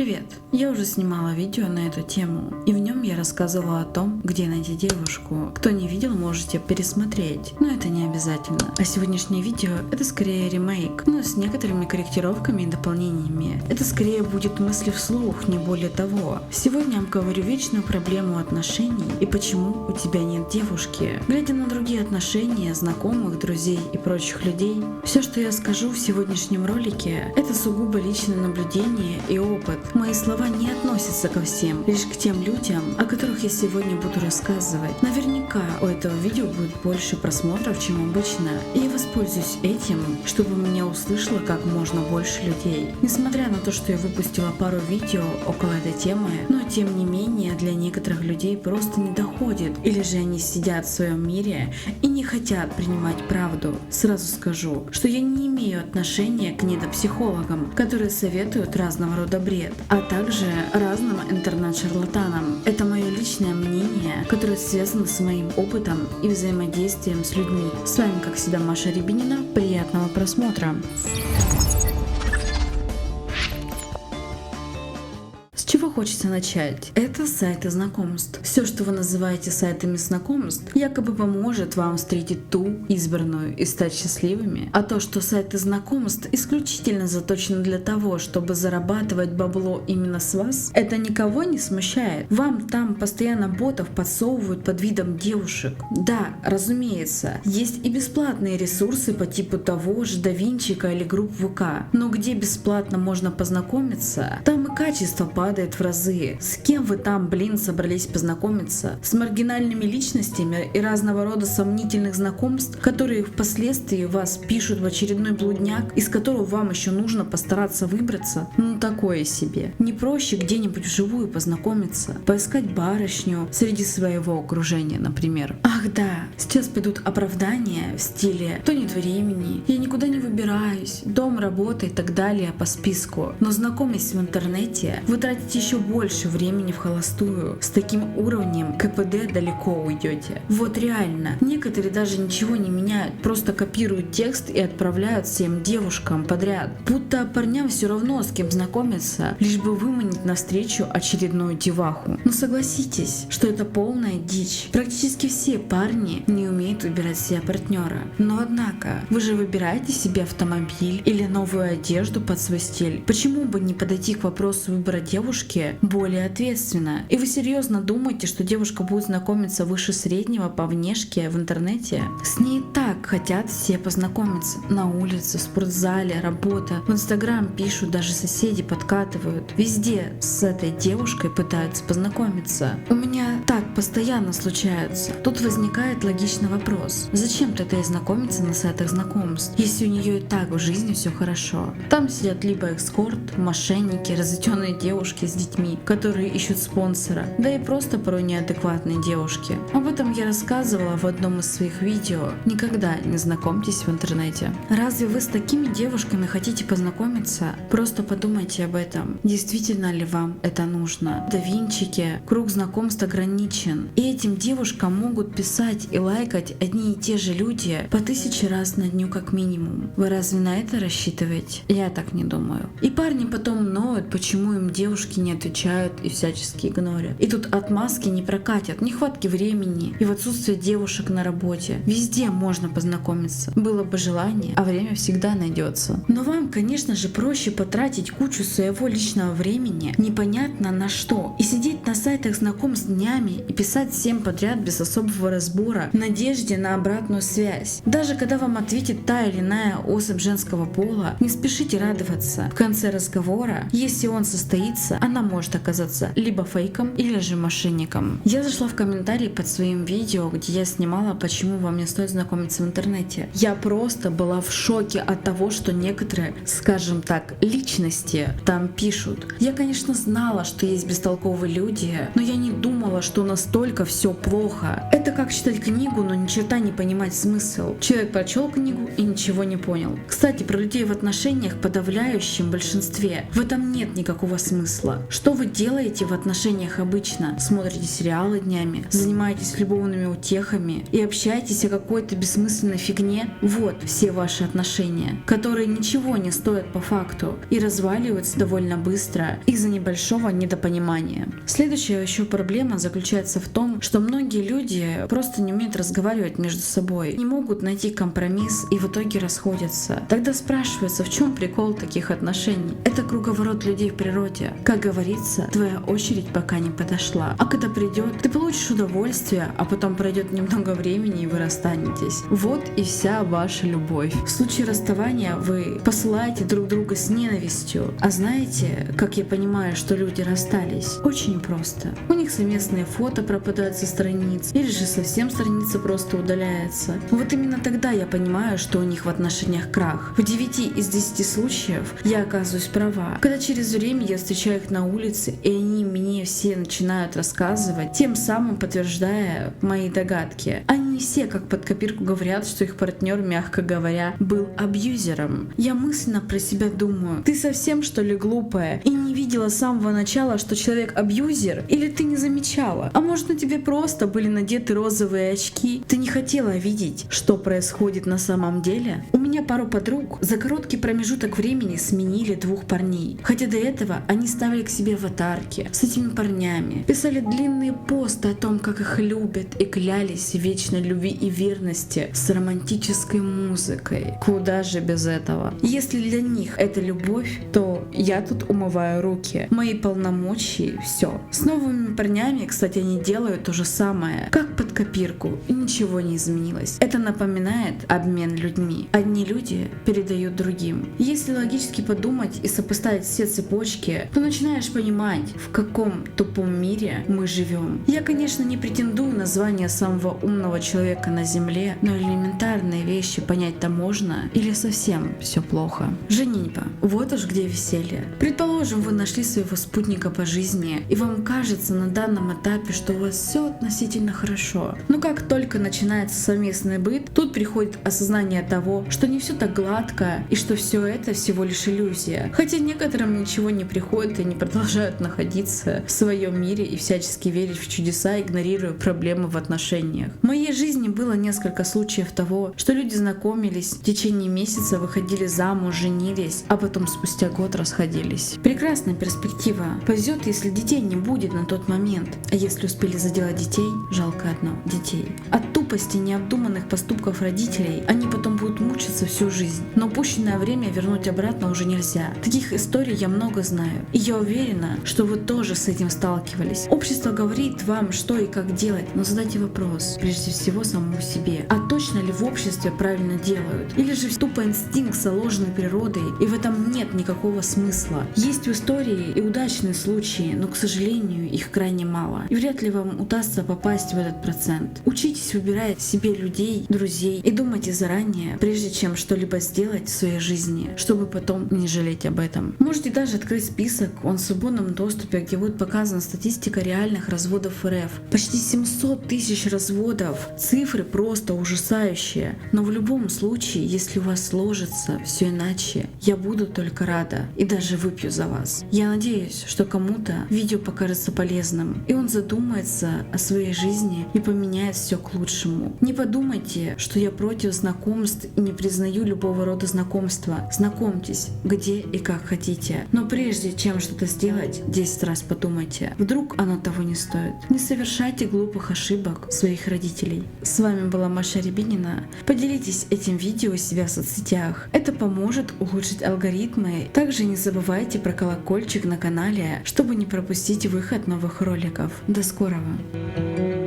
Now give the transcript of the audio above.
Привет! Я уже снимала видео на эту тему, и в нем я рассказывала о том, где найти девушку. Кто не видел, можете пересмотреть, но это не обязательно. А сегодняшнее видео это скорее ремейк, но с некоторыми корректировками и дополнениями. Это скорее будет мысли вслух, не более того. Сегодня я обговорю вечную проблему отношений и почему у тебя нет девушки. Глядя на другие отношения, знакомых, друзей и прочих людей, все, что я скажу в сегодняшнем ролике, это сугубо личное наблюдение и опыт. Мои слова не относятся ко всем, лишь к тем людям, о которых я сегодня буду рассказывать. Наверняка у этого видео будет больше просмотров, чем обычно, и я воспользуюсь этим, чтобы меня услышало как можно больше людей. Несмотря на то, что я выпустила пару видео около этой темы, но тем не менее для некоторых людей просто не доходит, или же они сидят в своем мире и не хотят принимать правду. Сразу скажу, что я не имею отношения к недопсихологам, которые советуют разного рода бред, а также разным интернет-шарлатанам. Это мое личное мнение, которое связано с моим опытом и взаимодействием с людьми. С вами, как всегда, Маша Рябинина. Приятного просмотра! С чего хочется начать? Это сайты знакомств. Все, что вы называете сайтами знакомств, якобы поможет вам встретить ту избранную и стать счастливыми. А то, что сайты знакомств исключительно заточены для того, чтобы зарабатывать бабло именно с вас, это никого не смущает. Вам там постоянно ботов подсовывают под видом девушек. Да, разумеется, есть и бесплатные ресурсы по типу того же DaVinci или групп ВК. Но где бесплатно можно познакомиться, там и качество падает в разы. С кем вы там, собрались познакомиться? С маргинальными личностями и разного рода сомнительных знакомств, которые впоследствии вас пишут в очередной блудняк, из которого вам еще нужно постараться выбраться? Ну такое себе. Не проще где-нибудь вживую познакомиться, поискать барышню среди своего окружения, например. Ах да, сейчас пойдут оправдания в стиле «то нет времени», «я никуда не выбираюсь», «дом, работа» и так далее по списку. Но знакомясь в интернете, вы тратите еще больше времени в холостую. С таким уровнем КПД далеко уйдете. Вот реально. Некоторые даже ничего не меняют, просто копируют текст и отправляют всем девушкам подряд. Будто парням все равно с кем знакомиться, лишь бы выманить навстречу очередную деваху. Но согласитесь, что это полная дичь. Практически все парни не умеют выбирать себе партнера. Но однако, вы же выбираете себе автомобиль или новую одежду под свой стиль. Почему бы не подойти к вопросу выбора девушки более ответственно? И вы серьезно думаете, что девушка будет знакомиться выше среднего по внешке в интернете? С ней и так хотят все познакомиться. На улице, в спортзале, работа. В Инстаграм пишут, даже соседи подкатывают. Везде с этой девушкой пытаются познакомиться. У меня так постоянно случается. Тут возникает логичный вопрос. Зачем тогда ей знакомиться на сайтах знакомств, если у нее и так в жизни все хорошо? Там сидят либо эскорт, мошенники, разъяренные девушки с детьми, которые ищут спонсора, да и просто порой неадекватные девушки. Об этом я рассказывала в одном из своих видео. Никогда не знакомьтесь в интернете. Разве вы с такими девушками хотите познакомиться? Просто подумайте об этом. Действительно ли вам это нужно? В DaVinci круг знакомств ограничен, и этим девушкам могут писать и лайкать одни и те же люди по 1000 раз на дню как минимум. Вы разве на это рассчитываете? Я так не думаю. И парни потом ноют, почему им девушки не отвечают и всячески игнорят. И тут отмазки не прокатят, нехватки времени и в отсутствие девушек на работе. Везде можно познакомиться. Было бы желание, а время всегда найдется. Но вам, конечно же, проще потратить кучу своего личного времени непонятно на что и сидеть на сайтах знакомств днями и писать всем подряд без особого разбора в надежде на обратную связь. Даже когда вам ответит та или иная особь женского пола, не спешите радоваться. В конце разговора, если он состоится, она может оказаться либо фейком, или же мошенником. Я зашла в комментарии под своим видео, где я снимала, почему вам не стоит знакомиться в интернете. Я просто была в шоке от того, что некоторые, скажем так, личности там пишут. Я, конечно, знала, что есть бестолковые люди, но я не думала, что настолько все плохо. Это как читать книгу, но ни черта не понимать смысл. Человек прочел книгу и ничего не понял. Кстати, про людей в отношениях в подавляющем большинстве в этом нет никакого смысла. смысла. Что вы делаете в отношениях обычно? Смотрите сериалы днями, занимаетесь любовными утехами и общаетесь о какой-то бессмысленной фигне? Вот все ваши отношения, которые ничего не стоят по факту и разваливаются довольно быстро из-за небольшого недопонимания. Следующая еще проблема заключается в том, что многие люди просто не умеют разговаривать между собой, не могут найти компромисс и в итоге расходятся. Тогда спрашивается, в чем прикол таких отношений? Это круговорот людей в природе. Как говорится, твоя очередь пока не подошла. А когда придет, ты получишь удовольствие, а потом пройдет немного времени и вы расстанетесь. Вот и вся ваша любовь. В случае расставания вы посылаете друг друга с ненавистью. А знаете, как я понимаю, что люди расстались? Очень просто. У них совместные фото пропадают со страниц, или же совсем страница просто удаляется. Вот именно тогда я понимаю, что у них в отношениях крах. В 9 из 10 случаев я оказываюсь права. Когда через время я встречаю их на улице, и они мне все начинают рассказывать, тем самым подтверждая мои догадки. Они все как под копирку говорят, что их партнер, мягко говоря, был абьюзером. Я мысленно про себя думаю: ты совсем что ли глупая и не видела с самого начала, что человек абьюзер? Или ты не замечала? А может, на тебе просто были надеты розовые очки? Ты не хотела видеть, что происходит на самом деле? У меня пару подруг за короткий промежуток времени сменили 2 парней. Хотя до этого они ставили к себе аватарки с этими парнями, писали длинные посты о том, как их любят, и клялись в вечной любви и верности с романтической музыкой. Куда же без этого? Если для них это любовь, то я тут умываю руки. Мои полномочия, все. С новыми парнями, кстати, они делают то же самое, как под копирку, и ничего не изменилось. Это напоминает обмен людьми. Одни люди передают другим. Если логически подумать и сопоставить все цепочки, то начинаешь понимать, в каком тупом мире мы живем. Я, конечно, не претендую на звание самого умного человека на Земле, но элементарные вещи понять-то можно, или совсем все плохо. Женитьба. Вот уж где веселье. Предположим, вы нашли своего спутника по жизни, и вам кажется на данном этапе, что у вас все относительно хорошо. Но как только начинается совместный быт, тут приходит осознание того, что не все так гладко, и что все это всего лишь иллюзия. Хотя некоторым ничего не приходит, и они продолжают находиться в своем мире и всячески верить в чудеса, игнорируя проблемы в отношениях. В моей жизни было несколько случаев того, что люди знакомились, в течение месяца выходили замуж, женились, а потом спустя год расходились. Прекрасная перспектива. Повезет, если детей не будет на тот момент. А если успели заделать детей, жалко одно — детей. От тупости необдуманных поступков родителей они потом будут мучиться всю жизнь. Но упущенное время вернуть обратно уже нельзя. Таких историй я много знаю. И я уверена, что вы тоже с этим сталкивались. Общество говорит вам, что и как делать, но задайте вопрос, прежде всего, самому себе. А точно ли в обществе правильно делают? Или же тупо инстинкт, заложенный природой, и в этом нет никакого смысла? Есть в истории и удачные случаи, но, к сожалению, их крайне мало. И вряд ли вам удастся попасть в этот процент. Учитесь выбирать себе людей, друзей и думайте заранее, прежде чем что-либо сделать в своей жизни, чтобы потом не жалеть об этом. Можете даже открыть список, он в свободном доступе, где будет показана статистика реальных разводов в РФ. Почти 700 тысяч разводов. Цифры просто ужасающие. Но в любом случае, если у вас сложится все иначе, я буду только рада и даже выпью за вас. Я надеюсь, что кому-то видео покажется полезным, и он задумается о своей жизни и поменяет все к лучшему. Не подумайте, что я против знакомств и не признаю любого рода знакомства. Знакомьтесь, где и как хотите. Но прежде чем что-то сделать, 10 раз подумайте. Вдруг оно того не стоит. Не совершайте глупых ошибок своих родителей. С вами была Маша Рябинина. Поделитесь этим видео у себя в соцсетях. Это поможет улучшить алгоритмы. Также не забывайте про колокольчик на канале, чтобы не пропустить выход новых роликов. До скорого!